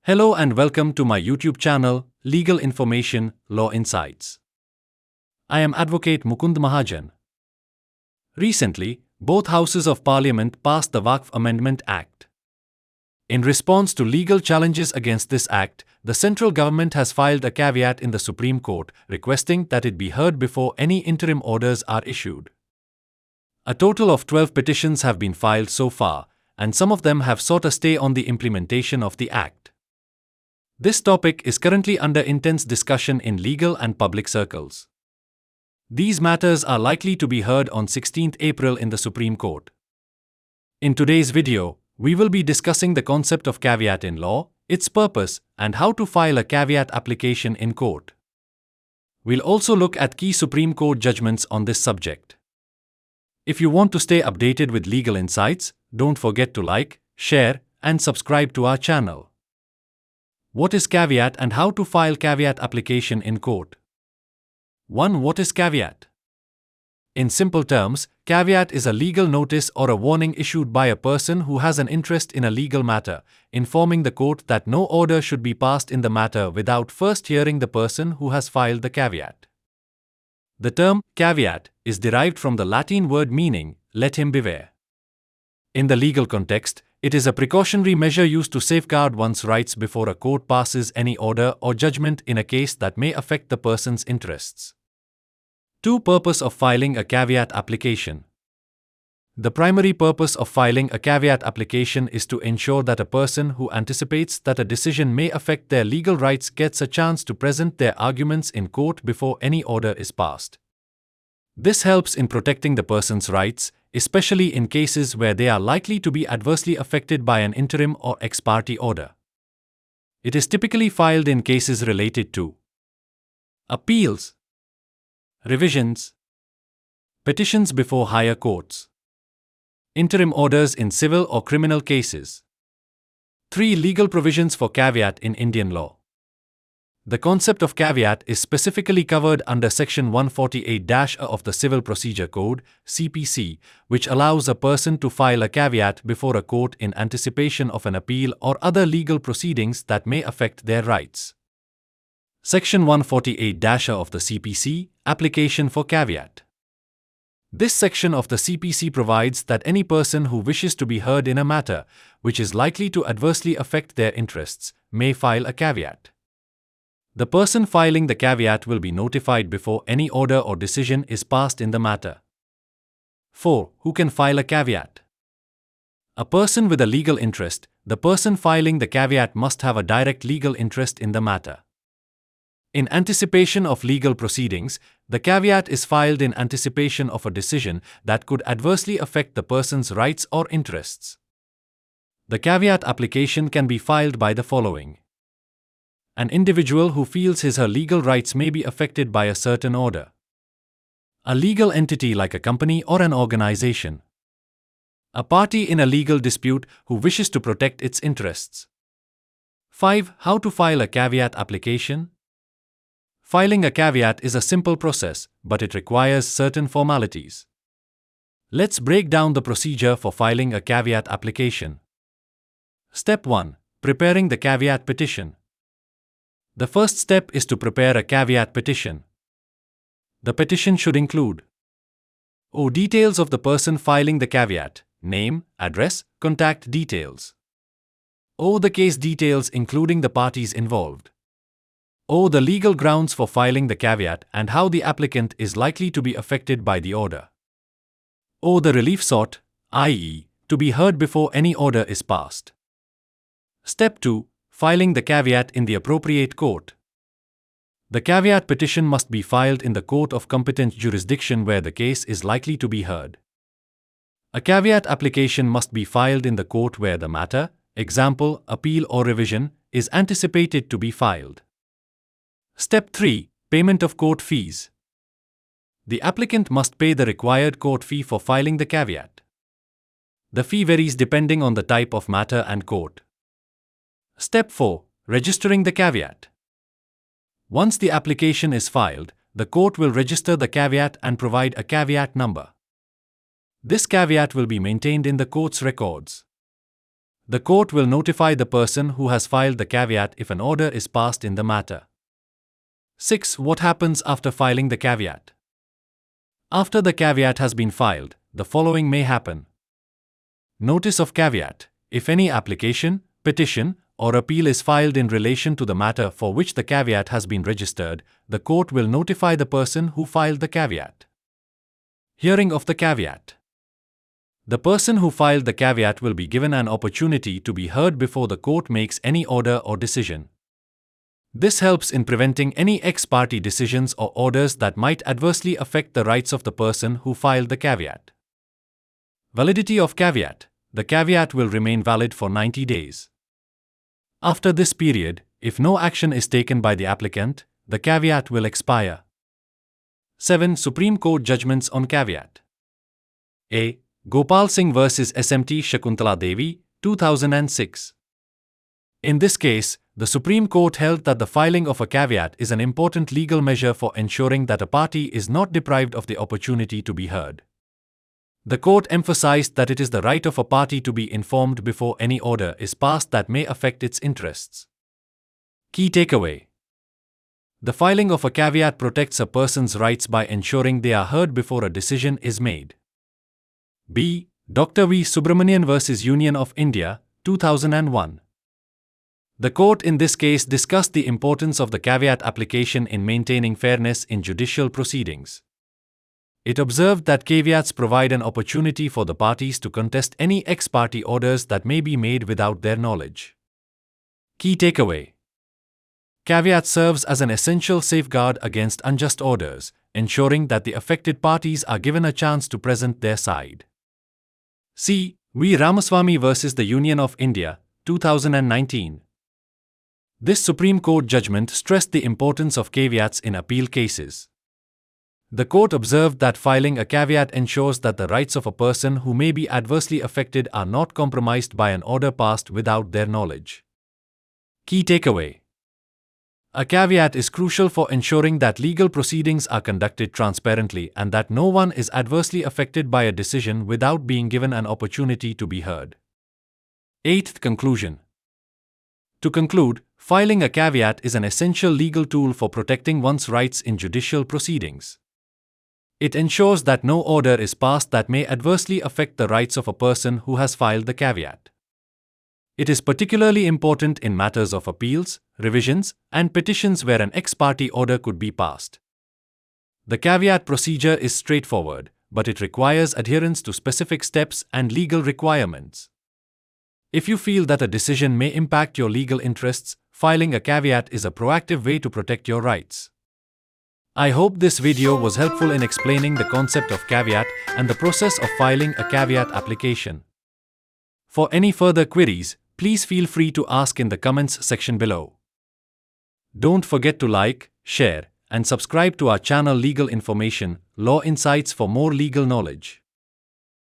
Hello and welcome to my YouTube channel, Legal Information, Law Insights. I am Advocate Mukund Mahajan. Recently, both houses of Parliament passed the Waqf Amendment Act. In response to legal challenges against this act, the central government has filed a caveat in the Supreme Court requesting that it be heard before any interim orders are issued. A total of 12 petitions have been filed so far, and some of them have sought a stay on the implementation of the act. This topic is currently under intense discussion in legal and public circles. These matters are likely to be heard on 16th April in the Supreme Court. In today's video, we will be discussing the concept of caveat in law, its purpose, and how to file a caveat application in court. We'll also look at key Supreme Court judgments on this subject. If you want to stay updated with legal insights, don't forget to like, share, and subscribe to our channel. What is caveat and how to file caveat application in court? 1. What is caveat? In simple terms, caveat is a legal notice or a warning issued by a person who has an interest in a legal matter, informing the court that no order should be passed in the matter without first hearing the person who has filed the caveat. The term caveat is derived from the Latin word meaning, let him beware. In the legal context, it is a precautionary measure used to safeguard one's rights before a court passes any order or judgment in a case that may affect the person's interests. 2. Purpose of filing a caveat application. The primary purpose of filing a caveat application is to ensure that a person who anticipates that a decision may affect their legal rights gets a chance to present their arguments in court before any order is passed. This helps in protecting the person's rights, especially in cases where they are likely to be adversely affected by an interim or ex parte order. It is typically filed in cases related to appeals, revisions, petitions before higher courts, interim orders in civil or criminal cases. 3. Legal provisions for caveat in Indian law. The concept of caveat is specifically covered under Section 148-A of the Civil Procedure Code, CPC, which allows a person to file a caveat before a court in anticipation of an appeal or other legal proceedings that may affect their rights. Section 148-A of the CPC, Application for Caveat. This section of the CPC provides that any person who wishes to be heard in a matter which is likely to adversely affect their interests may file a caveat. The person filing the caveat will be notified before any order or decision is passed in the matter. 4. Who can file a caveat? A person with a legal interest. The person filing the caveat must have a direct legal interest in the matter. In anticipation of legal proceedings, the caveat is filed in anticipation of a decision that could adversely affect the person's rights or interests. The caveat application can be filed by the following. An individual who feels his or her legal rights may be affected by a certain order. A legal entity like a company or an organization. A party in a legal dispute who wishes to protect its interests. 5. How to file a caveat application? Filing a caveat is a simple process, but it requires certain formalities. Let's break down the procedure for filing a caveat application. Step 1. Preparing the caveat petition. The first step is to prepare a caveat petition. The petition should include details of the person filing the caveat, name, address, contact details. The case details including the parties involved. The legal grounds for filing the caveat and how the applicant is likely to be affected by the order. The relief sought, i.e., to be heard before any order is passed. Step 2. Filing the caveat in the appropriate court. The caveat petition must be filed in the court of competent jurisdiction where the case is likely to be heard. A caveat application must be filed in the court where the matter, example, appeal or revision, is anticipated to be filed. Step 3. Payment of court fees. The applicant must pay the required court fee for filing the caveat. The fee varies depending on the type of matter and court. Step 4. Registering the caveat. Once the application is filed, the court will register the caveat and provide a caveat number. This caveat will be maintained in the court's records. the court will notify the person who has filed the caveat if an order is passed in the matter. 6. What happens after filing the caveat? After the caveat has been filed, the following may happen. Notice of caveat. If any application, petition, or appeal is filed in relation to the matter for which the caveat has been registered, the court will notify the person who filed the caveat. Hearing of the caveat. The person who filed the caveat will be given an opportunity to be heard before the court makes any order or decision. This helps in preventing any ex parte decisions or orders that might adversely affect the rights of the person who filed the caveat. Validity of caveat. The caveat will remain valid for 90 days. After this period, if no action is taken by the applicant, the caveat will expire. 7. Supreme Court judgments on caveat. A. Gopal Singh vs. SMT Shakuntala Devi, 2006. In this case, the Supreme Court held that the filing of a caveat is an important legal measure for ensuring that a party is not deprived of the opportunity to be heard. The court emphasized that it is the right of a party to be informed before any order is passed that may affect its interests. Key takeaway. The filing of a caveat protects a person's rights by ensuring they are heard before a decision is made. B. Dr. V. Subramanian vs. Union of India, 2001. The court in this case discussed the importance of the caveat application in maintaining fairness in judicial proceedings. It observed that caveats provide an opportunity for the parties to contest any ex parte orders that may be made without their knowledge. Key takeaway. Caveat serves as an essential safeguard against unjust orders, ensuring that the affected parties are given a chance to present their side. C. V. Ramaswamy vs. the Union of India, 2019. This Supreme Court judgment stressed the importance of caveats in appeal cases. The court observed that filing a caveat ensures that the rights of a person who may be adversely affected are not compromised by an order passed without their knowledge. Key takeaway. A caveat is crucial for ensuring that legal proceedings are conducted transparently and that no one is adversely affected by a decision without being given an opportunity to be heard. 8th conclusion. To conclude, filing a caveat is an essential legal tool for protecting one's rights in judicial proceedings. It ensures that no order is passed that may adversely affect the rights of a person who has filed the caveat. It is particularly important in matters of appeals, revisions, and petitions where an ex parte order could be passed. The caveat procedure is straightforward, but it requires adherence to specific steps and legal requirements. If you feel that a decision may impact your legal interests, filing a caveat is a proactive way to protect your rights. I hope this video was helpful in explaining the concept of caveat and the process of filing a caveat application. For any further queries, please feel free to ask in the comments section below. Don't forget to like, share, and subscribe to our channel Legal Information, Law Insights for more legal knowledge.